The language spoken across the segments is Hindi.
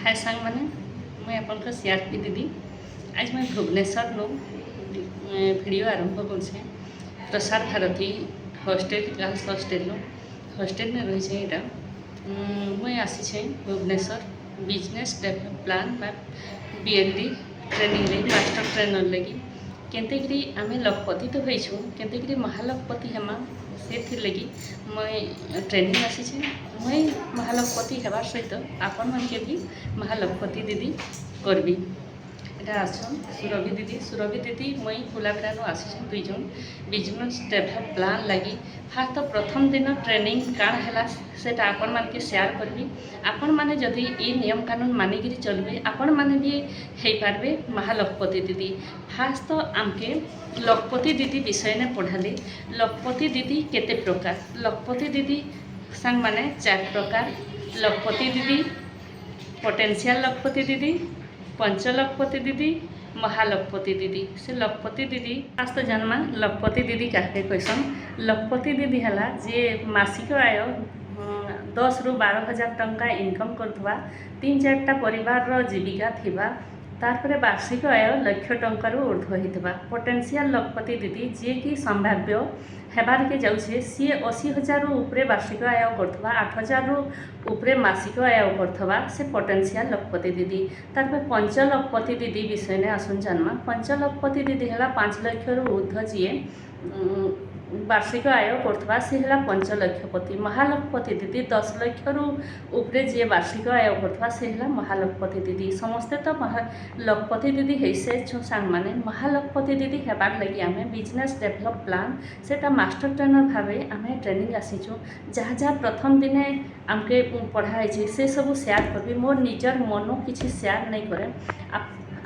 हाय सांग मैंने मुझे आपन सीआरपी दीदी आज मैं भुवनेश्वर नु वीडियो आरंभ कर Prasar Bharati hostel girls hostel में रही है मुझे आसी Bhubaneswar business develop plan BLD training लगी मास्टर ट्रेनर लगी केंतेकरी आमे लखपति तो होइछु केंतेकरी महालखपति हेमा से लगी मैं ट्रेनिंग आसी मैं महालखपति हेबार सहित आपण मानके भी महालखपति दीदी करबी এটা আসছন সুরভি দিদি মই ফুলাবেড়ানো আসছেন দুইজন বিজনেস ডেভেলপ প্লান লাগি ফার্স্ট তো প্রথম দিন ট্রেনিং কাণ হেলা সেটা আপন মানকে শেয়ার করবি আপন মানে যদি এই নিয়ম কানুন মানিকি চলবে আপন মানে भी হই পারবে महालखपति दीदी फास्ट तो आमके लखपति दीदी विषय ने पढ़ाले लखपति दीदी केते प्रकार लखपति दीदी संग माने 4 प्रकार लखपति दीदी पोटेंशियल लखपति दीदी पंचलखपति दीदी महालखपति दीदी से लखपति दीदी आज तो जन्मा लखपति दीदी क्या कैसन लखपति दीदी है जे मासिक आय 10 ରୁ 12,000 टंका इनकम करथवा 3-4टा परिवार जीविका थिबा तारपरे वार्षिक आय लक्ष टंकार ऊर्ध्व होता पोटेंशियल लखपति दीदी जी की संभाव्य हेबार के जाऊे सी 80,000 उपरे वार्षिक आय करथवा 8,000 उपरे मासिक आय करथवा से पोटेंशियल लखपति दीदी तारपरे पंचलखपति दीदी विषय ने आसुन जन्मा पंचलखपति दीदी है 5 लाख ऊर्ध्व जी वार्षिक आय करथवा से है पंचलखपति महालखपति दीदी 10 लाख उपरे जी वार्षिक आय करथवा से है महालखपति दीदी समस्ते तो लखपति दीदी है सांग माने महालखपति दीदी हेबार लगी आम बिजनेस डेवलप प्लान सेटा मास्टर ट्रेनर भाव आम ट्रेनिंग आसीचु जहाँ जहाँ प्रथम दिने आमके पढ़ाई से सब शेयर करबी मोर निजर मन किसी शेयर नहीं करे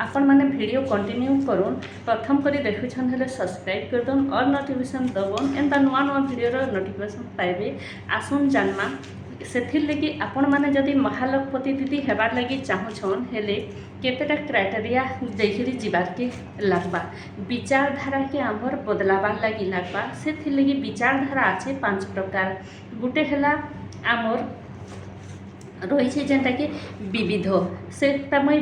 आपण मैंने वीडियो कंटिन्यू करूँ प्रथम करी देखुछन हेले सब्सक्राइब कर दन और नोटिफिकेशन दबन एंता नुआ नुआ वीडियो नोटिफिकेशन पाइबे आसुन जानमा से लगी आपण मैंने जदि महालखपति दीदी हेबार लगी चाहूछन हेले केतेटा क्राइटेरिया देखिरी जीवार के लगवा विचारधारा के आमर बदलाबार लगी लगवा से लगी विचारधारा अच्छे 5 प्रकार गुटे है आमर रही जेनटा कि विविध से मुई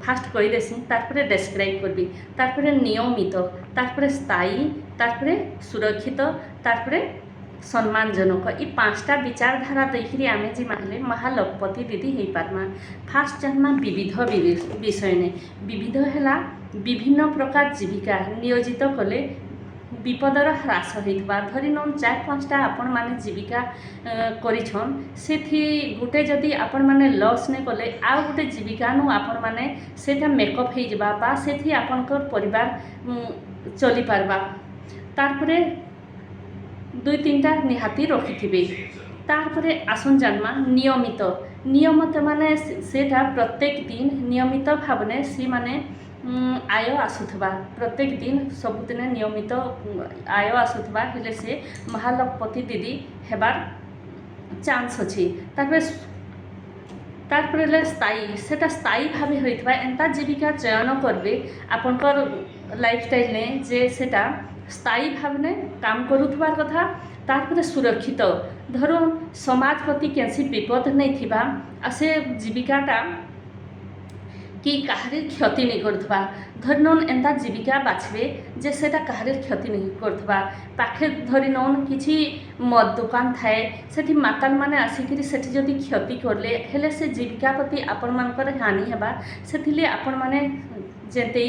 फास्ट कहीदेसी तारपरे डेस्क्राइब करबी तारपरे नियमित तारपरे स्थायी तारपरे सुरक्षित तारपरे सम्मानजनक ये 5टा विचारधारा देखिए आमे जी मानले महालखपति दीदी हो पार्मा फास्ट जानमा विविध विषय ने विविध है विभिन्न प्रकार जीविका नियोजित कले विपदर ह्रास होता धरी नौन 4-5टा आपण माने जीविका करिछन सेथि गुटे जदि आपण माने लॉस ने कले आ गुटे जीविका नु आपण माने सेटा मेकअप हो जाबा बा सेथि आपनकर परिवार चली पारबा तारपरे 2-3टा निहाती रखिथिबे तारपरे आसन जन्मा नियमित माने सेटा प्रत्येक दिन नियमित भावने सी माने आय आसुथबा प्रत्येक दिन सबुदिन नियमित आय आसुथबा हेले से महालखपति दीदी हेबार चांस अच्छी तारपरे स्थायी सेटा स्थायी भाव होइथबा एंता जीविका चयन करबे आपनकर लाइफस्टाइल ने जे सेटा स्थायी भाव ने काम करुथबार कथा तारपरे सुरक्षित धरो समाज प्रति कैसी विपद नहीं थिबा से जीविकाटा कि कहार क्षति नहीं करथबा धरी नौन एंता जीविका बाछबे जे सेटा कहार क्षति नहीं करथबा पाखे धरी नौन किछि मद दुकान थाए सेठी माताल माने आसिकरी सेठी जदि क्षति करले हेले से जीविका प्रति आपण मानकर हानि हेबा सेथिले आपण माने जेते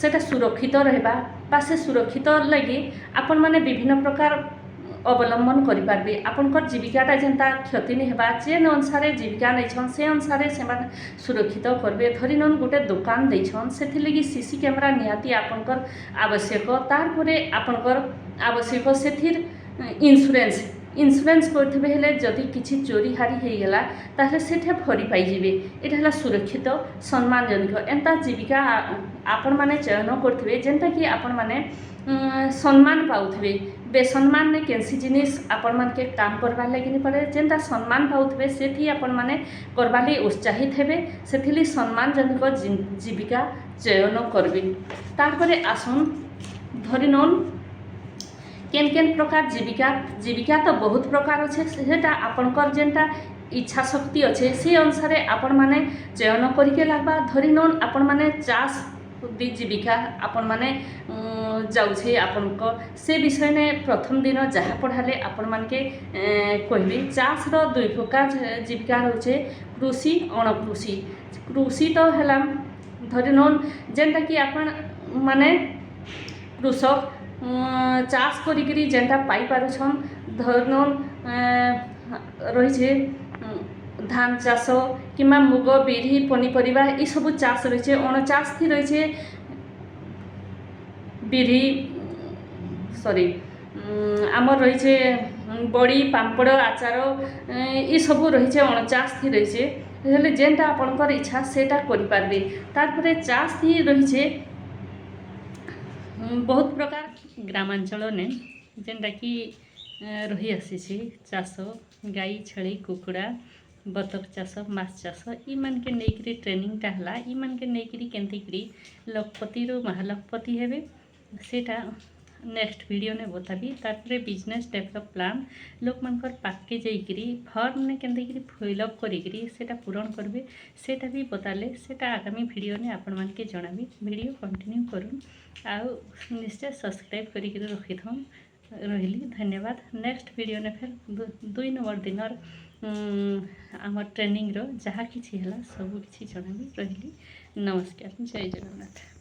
सेटा सुरक्षित रहबा बा से सुरक्षित लगी आपण माने विभिन्न प्रकार अवलंबन करें आपनकर जीविकाटा जेनता क्षति नहीं होगा जेन अनुसार जीविका नहीं से अनुसार से सुरक्षित करेंगे धरी नौन गोटे दुकान देछन से लगी सीसी कैमेरा निहाती आपनकर आवश्यक तारपरे आपनकर आवश्यक से इन्सुरेंस करते हेले जदि किसी चोरी हारी होगला ताहले सेठे भरी पाइबे यहाँ सुरक्षित सम्मानजनक एंता जीविका आपण माने चयन करथिबे जेनता कि आपण माने सम्मान पाउथिबे बेसम्मान ने कैंसी जिनिस आपण मान के काम करवार लगी नहीं पड़े जेनता सम्मान पाउथिबे सेठी आपण माने करवार लगी उत्साहित हेबे सेथिली सम्मानजनक जीविका चयन करबे तारपरे आसुन धरी नौन केन प्रकार जीविका तो बहुत प्रकार अच्छे सेटा आपनकर जेनटा इच्छा शक्ति अच्छे से अनुसार आपण मैंने चयन करके लगवा धरी नौन आपण मैंने चाष जीविका आपण मैंने जाऊे आपण से विषय ने प्रथम दिन जहाँ पढ़ाले आपण मान के कहबी चाष दुई प्रकार जीविका रोचे कृषि अणकृषि। कृषि तो है धरी नौन जेनटा कि आपण माने कृषक चाष करी जेनटा पाई पारुछन धरी नौन रही धान चाष कि मुग बिरी पनीपरिया ये सब चाष रही है। अणचाष थी रही है बिरी सॉरी आमर रही है बड़ी पापड़ आचार ये सब रही है अणचाष थी रही है। जेनटा आपणकर इच्छा सेटा करें तार चाष थी रही है बहुत प्रकार ग्रामांचल ने जेनटा कि रही आसी चाष गाई छेली कुकुड़ा बतक चाष माछ चाष इन के नहीं ट्रेनिंगटा है इन के नहीं केमती लखपति रू महालखपति हेबे सेटा नेक्स्ट वीडियो ने बताबी। तारपरे बिजनेस डेवलप प्लान लोक मानकर पाके जाइकरी फॉर्म ने केमती फिलअप करी सेटा पूरण करबे सेटा भी बताले सेटा आगामी वीडियो ने आपण मान के जणाबी। वीडियो कंटिन्यू करूँ आउ निश्चय सब्सक्राइब करी रखी था रही धन्यवाद। नेक्स्ट वीडियो ने फिर 2 नंबर दिन आम ट्रेनिंग रो जहाँ किसी है सब किसी जणाबी रही। नमस्कार जय जगन्नाथ।